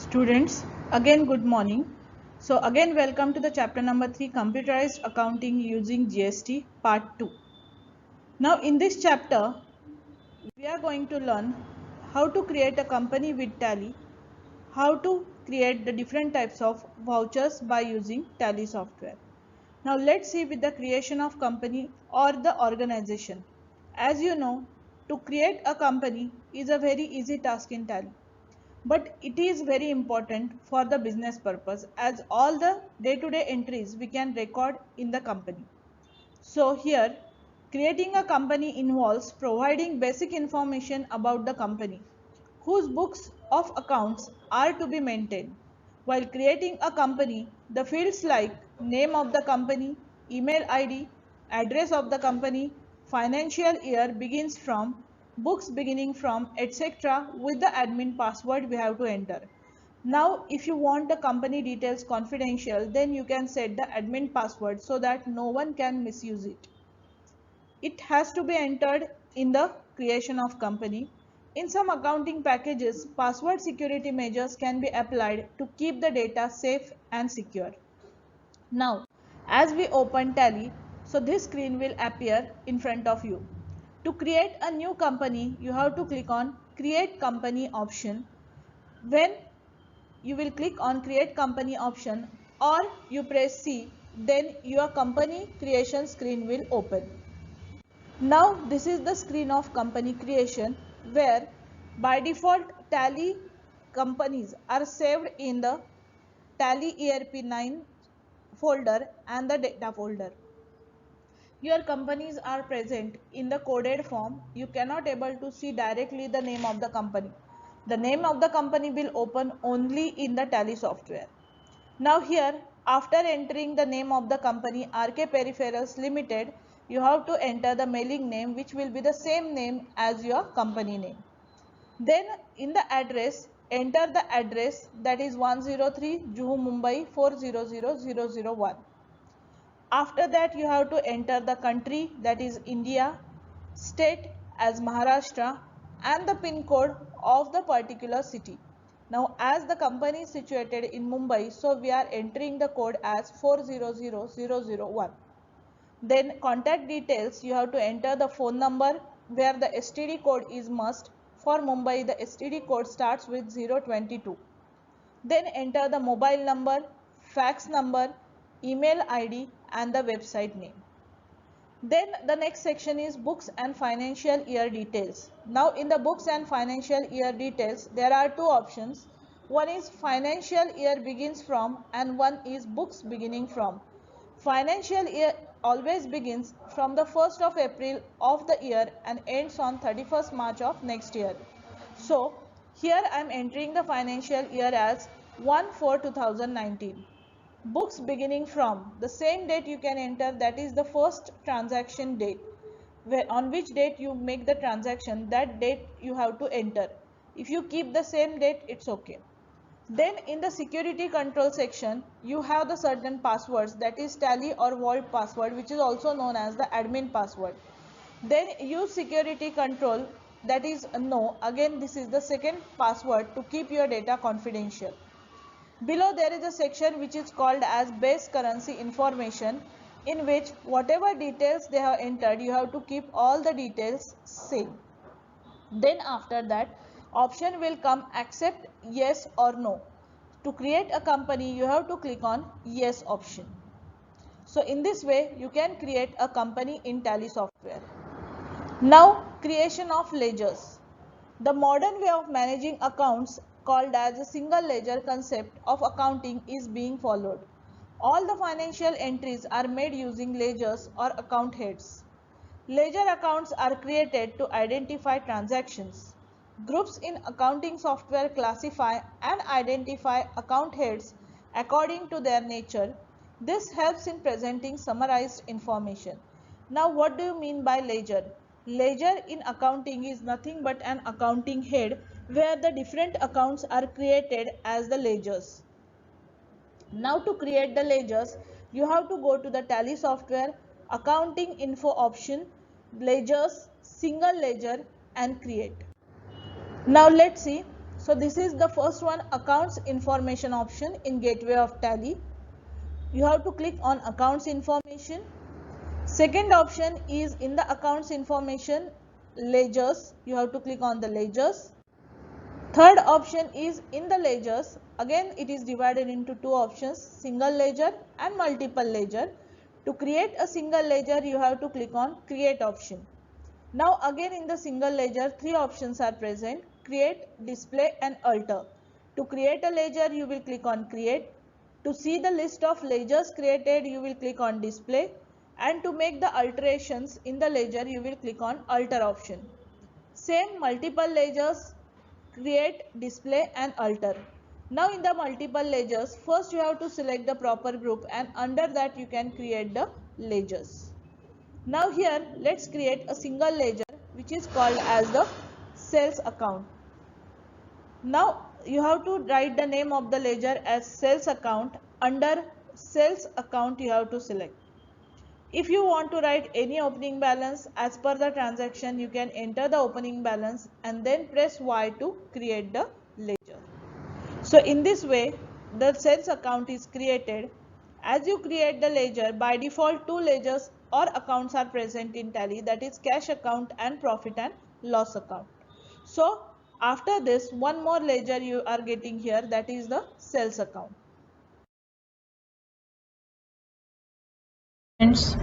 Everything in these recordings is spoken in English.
Students, again good morning. So again welcome to the chapter number 3, Computerized Accounting Using GST Part 2. Now in this chapter, we are going to learn how to create a company with Tally, how to create the different types of vouchers by using Tally software. Now let's see with the creation of company or the organization. As you know, to create a company is a very easy task in Tally, but it is very important for the business purpose as all the day-to-day entries we can record in the company. So here, creating a company involves providing basic information about the company, whose books of accounts are to be maintained. While creating a company, the fields like name of the company, email ID, address of the company, financial year begins from, books beginning from, etc. with the admin password we have to enter. Now, if you want the company details confidential, then you can set the admin password so that no one can misuse it. It has to be entered in the creation of company. In some accounting packages, password security measures can be applied to keep the data safe and secure. Now, as we open Tally, so this screen will appear in front of you. To create a new company, you have to click on Create Company option. When you will click on Create Company option or you press C, then your company creation screen will open. Now this is the screen of company creation, where by default Tally companies are saved in the Tally ERP9 folder and the data folder. Your companies are present in the coded form. You cannot able to see directly the name of the company. The name of the company will open only in the Tally software. Now here, after entering the name of the company RK Peripherals Limited, you have to enter the mailing name, which will be the same name as your company name. Then in the address, enter the address, that is 103 Juhu Mumbai 400001. After that, you have to enter the country, that is India, state as Maharashtra, and the pin code of the particular city. Now as the company is situated in Mumbai, so we are entering the code as 400001. Then contact details, you have to enter the phone number, where the STD code is must. For Mumbai, the STD code starts with 022. Then enter the mobile number, fax number, email ID and the website name. Then the next section is books and financial year details. Now in the books and financial year details, there are two options. One is financial year begins from and one is books beginning from. Financial year always begins from the 1st of April of the year and ends on 31st March of next year. So here I am entering the financial year as 1/4/2019. Books beginning from the same date you can enter, that is the first transaction date, where on which date you make the transaction, that date you have to enter. If you keep the same date, it's okay. Then in the security control section, you have the certain passwords, that is Tally or vault password, which is also known as the admin password. Then use security control, that is no. Again, this is the second password to keep your data confidential. Below there is a section which is called as base currency information, in which whatever details they have entered, you have to keep all the details same. Then after that, option will come accept yes or no. To create a company, you have to click on yes option. So in this way, you can create a company in Tally software. Now, creation of ledgers. The modern way of managing accounts, called as a single ledger concept of accounting, is being followed. All the financial entries are made using ledgers or account heads. Ledger accounts are created to identify transactions. Groups in accounting software classify and identify account heads according to their nature. This helps in presenting summarized information. Now, what do you mean by ledger? Ledger in accounting is nothing but an accounting head where the different accounts are created as the ledgers. Now to create the ledgers, you have to go to the Tally software, accounting info option, ledgers, single ledger and create. Now let's see. So this is the first one, accounts information option in gateway of Tally. You have to click on accounts information. Second option is in the accounts information ledgers. You have to click on the ledgers. Third option is in the ledgers. Again it is divided into two options, single ledger and multiple ledger. To create a single ledger you have to click on create option. Now again in the single ledger three options are present, create, display and alter. To create a ledger you will click on create. To see the list of ledgers created you will click on display, and to make the alterations in the ledger you will click on alter option. Same multiple ledgers, create, display and alter. Now in the multiple ledgers first you have to select the proper group, and under that you can create the ledgers. Now here let's create a single ledger which is called as the sales account. Now you have to write the name of the ledger as sales account. Under sales account you have to select. If you want to write any opening balance as per the transaction, you can enter the opening balance and then press Y to create the ledger. So in this way the sales account is created. As you create the ledger, by default two ledgers or accounts are present in Tally, that is cash account and profit and loss account. So after this one more ledger you are getting here, that is the sales account. Friends,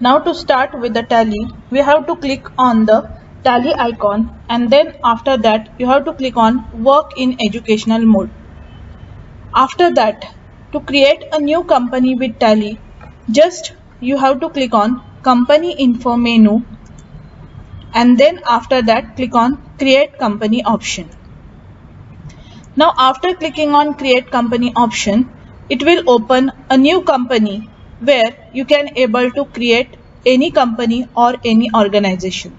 now to start with the Tally, we have to click on the Tally icon, and then after that you have to click on work in educational mode. After that, to create a new company with Tally, just you have to click on company info menu, and then after that click on create company option. Now after clicking on create company option, it will open a new company where you can able to create any company or any organization.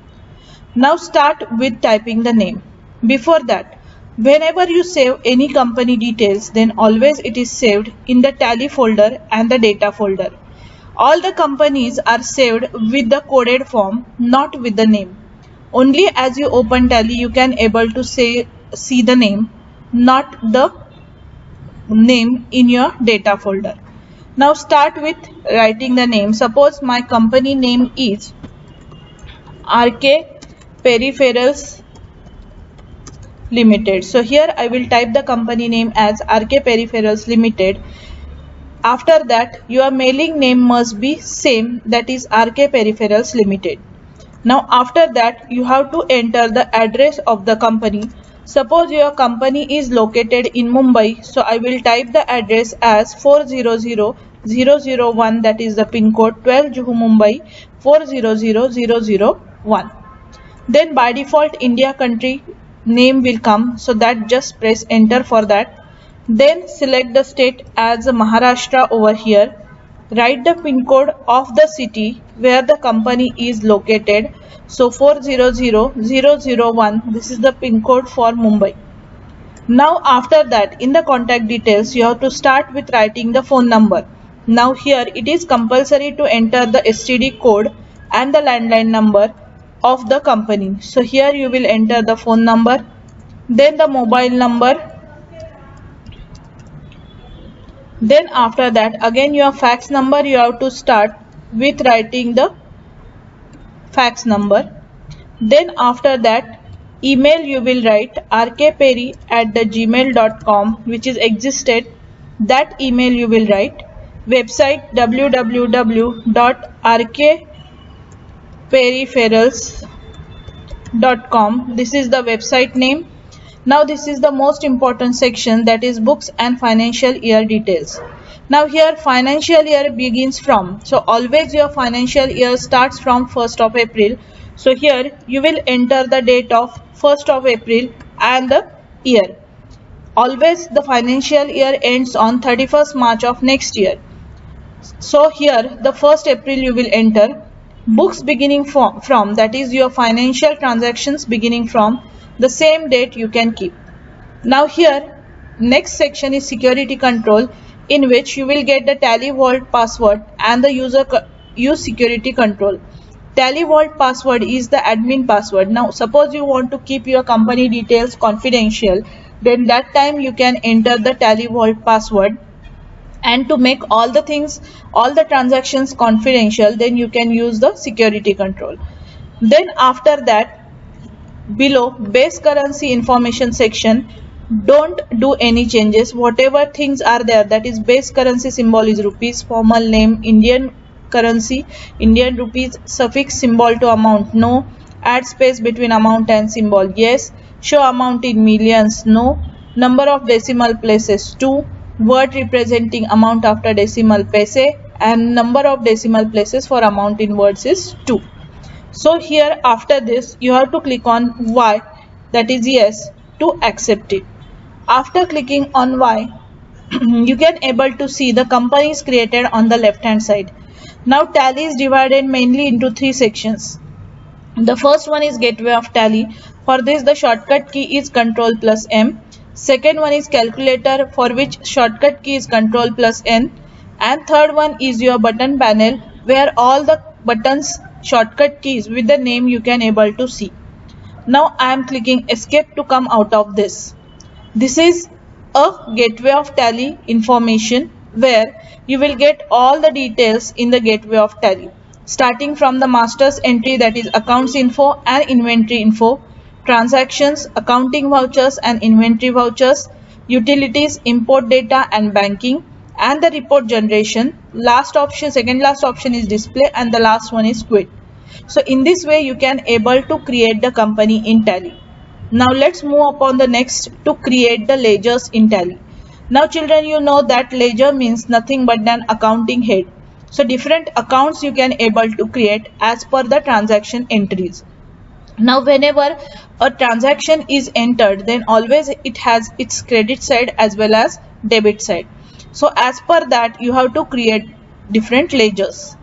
Now start with typing the name. Before that, whenever you save any company details, then always it is saved in the Tally folder and the data folder. All the companies are saved with the coded form, not with the name. Only as you open Tally you can able to see the name, not the name in your data folder. Now start with writing the name. Suppose my company name is RK Peripherals Limited. So here I will type the company name as RK Peripherals Limited. After that your mailing name must be same, that is RK Peripherals Limited. Now after that you have to enter the address of the company. Suppose your company is located in Mumbai, so I will type the address as 400001, that is the pin code 12 Juhu Mumbai 400001. Then by default India country name will come, so that just press enter for that. Then select the state as Maharashtra over here. Write the pin code of the city where the company is located. So 400001, this is the pin code for Mumbai. Now after that in the contact details you have to start with writing the phone number. Now here it is compulsory to enter the STD code and the landline number of the company. So here you will enter the phone number, then the mobile number, then after that again your fax number you have to start with writing the fax number. Then after that email you will write rkperry@gmail.com, which is existed, that email you will write. Website www.rkperipherals.com, this is the website name. Now this is the most important section, that is books and financial year details. Now here financial year begins from, so always your financial year starts from 1st of April. So here you will enter the date of 1st of April and the year. Always the financial year ends on 31st March of next year. So here the 1st April you will enter. Books beginning from, that is your financial transactions beginning from the same date you can keep. Now here next section is security control, in which you will get the Tally Vault password and the use security control. Tally Vault password is the admin password. Now suppose you want to keep your company details confidential, then that time you can enter the Tally Vault password. And to make all the things, all the transactions confidential, then you can use the security control. Then after that, below base currency information section, don't do any changes. Whatever things are there, that is base currency symbol is rupees, formal name Indian currency Indian rupees, suffix symbol to amount no, add space between amount and symbol yes, show amount in millions no, number of decimal places 2, word representing amount after decimal paise, and number of decimal places for amount in words is 2. So here after this you have to click on Y, that is yes, to accept it. After clicking on Y, you can able to see the companies created on the left hand side. Now Tally is divided mainly into 3 sections. The first one is gateway of Tally. For this the shortcut key is Ctrl plus M. Second one is calculator, for which shortcut key is Ctrl plus N. And third one is your button panel, where all the buttons shortcut keys with the name you can able to see. Now I am clicking escape to come out of this. This is a gateway of Tally information, where you will get all the details in the gateway of Tally, starting from the master's entry, that is accounts info and inventory info, transactions, accounting vouchers and inventory vouchers, utilities, import data and banking, and the report generation. Last option, second last option is display, and the last one is quit. So in this way you can able to create the company in Tally. Now let's move upon the next to create the ledgers in Tally. Now children, you know that ledger means nothing but an accounting head. So different accounts you can able to create as per the transaction entries. Now whenever a transaction is entered, then always it has its credit side as well as debit side. So as per that you have to create different ledgers.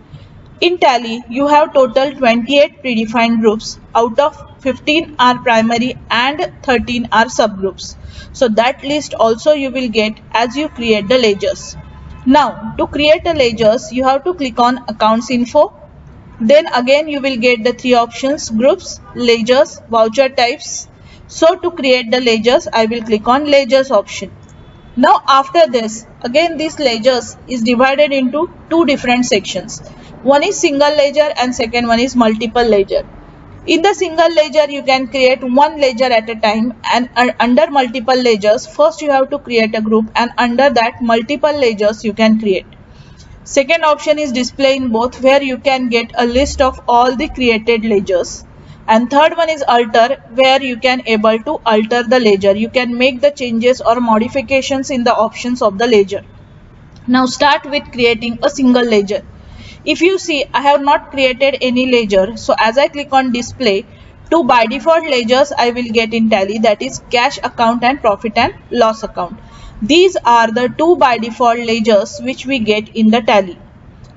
In Tally you have total 28 predefined groups, out of 15 are primary and 13 are subgroups. So that list also you will get as you create the ledgers. Now to create the ledgers you have to click on accounts info. Then again you will get the 3 options: groups, ledgers, voucher types. So to create the ledgers I will click on ledgers option. Now after this, again this ledgers is divided into 2 different sections. One is single ledger and second one is multiple ledger. In the single ledger you can create one ledger at a time, and under multiple ledgers first you have to create a group, and under that multiple ledgers you can create. Second option is display in both, where you can get a list of all the created ledgers. And third one is alter, where you can able to alter the ledger. You can make the changes or modifications in the options of the ledger. Now start with creating a single ledger. If you see, I have not created any ledger. So as I click on display, 2 by default ledgers I will get in Tally, that is cash account and profit and loss account. These are the 2 by default ledgers which we get in the Tally.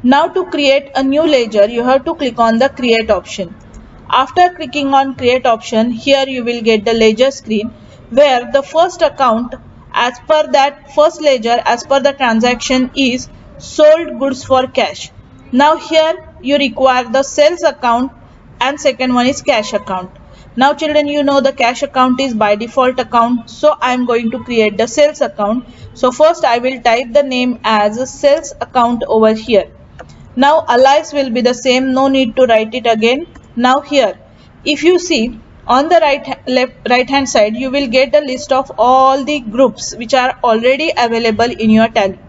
Now to create a new ledger you have to click on the create option. After clicking on create option, here you will get the ledger screen, where the first account as per that first ledger as per the transaction is sold goods for cash. Now here you require the sales account, and second one is cash account. Now children, you know the cash account is by default account, so I am going to create the sales account. So first I will type the name as sales account over here. Now alias will be the same, no need to write it again. Now here if you see on the right hand side you will get a list of all the groups which are already available in your Tally.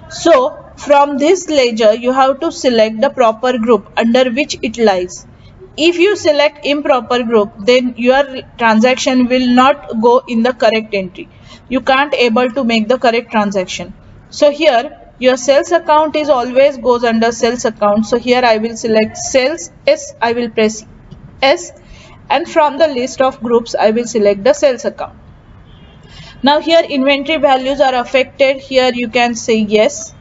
So from this ledger you have to select the proper group under which it lies. If you select improper group, then your transaction will not go in the correct entry. You can't able to make the correct transaction. So here your sales account is always goes under sales account. So here I will select sales S, I will press S, and from the list of groups I will select the sales account. Now here inventory values are affected, here you can say yes,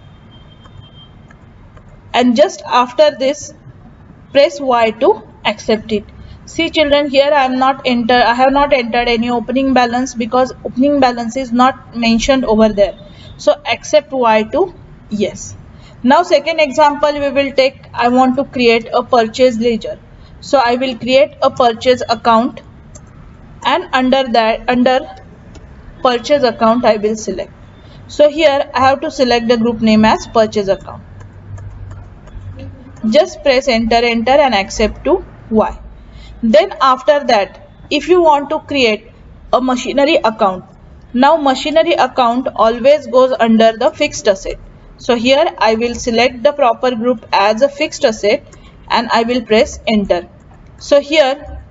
and just after this press Y to accept it. See children, here I have not entered any opening balance because opening balance is not mentioned over there. So accept Y to yes. Now second example we will take, I want to create a purchase ledger. So I will create a purchase account, and under purchase account I will select. So here I have to select the group name as purchase account. Just press enter and accept to Y. Then after that, if you want to create a machinery account, now machinery account always goes under the fixed asset. So here I will select the proper group as a fixed asset and I will press enter. So here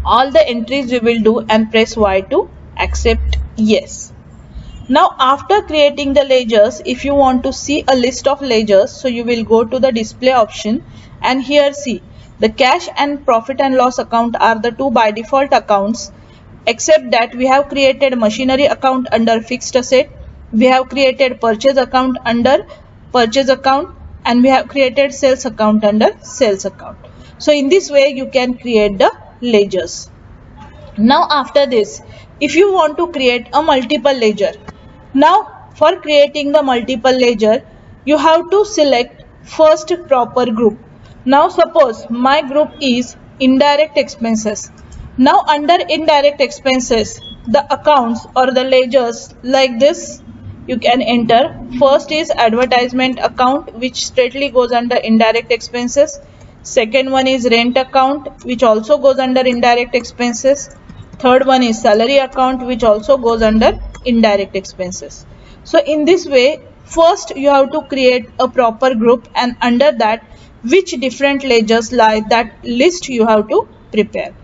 all the entries we will do and press Y to accept yes. Now after creating the ledgers, if you want to see a list of ledgers, so you will go to the display option and here see the cash and profit and loss account are the two by default accounts, except that we have created machinery account under fixed asset, we have created purchase account under purchase account, and we have created sales account under sales account. So in this way you can create the ledgers. Now after this, if you want to create a multiple ledger, now for creating the multiple ledger, you have to select first proper group. Now suppose my group is indirect expenses. Now under indirect expenses, the accounts or the ledgers like this you can enter. First is advertisement account, which straightly goes under indirect expenses. Second one is rent account, which also goes under indirect expenses. Third one is salary account, which also goes under indirect expenses. So in this way, first you have to create a proper group and under that which different ledgers lie, that list you have to prepare.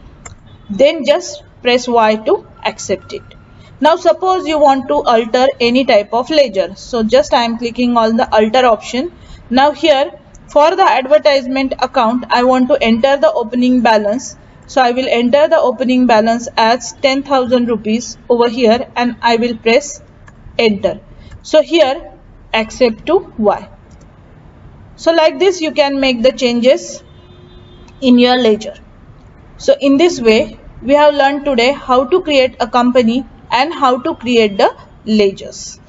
Then just press Y to accept it. Now suppose you want to alter any type of ledger. So just I am clicking on the alter option. Now here for the advertisement account, I want to enter the opening balance. So I will enter the opening balance as 10,000 rupees over here and I will press enter. So here accept to Y. So like this you can make the changes in your ledger. So in this way we have learned today how to create a company and how to create the ledgers.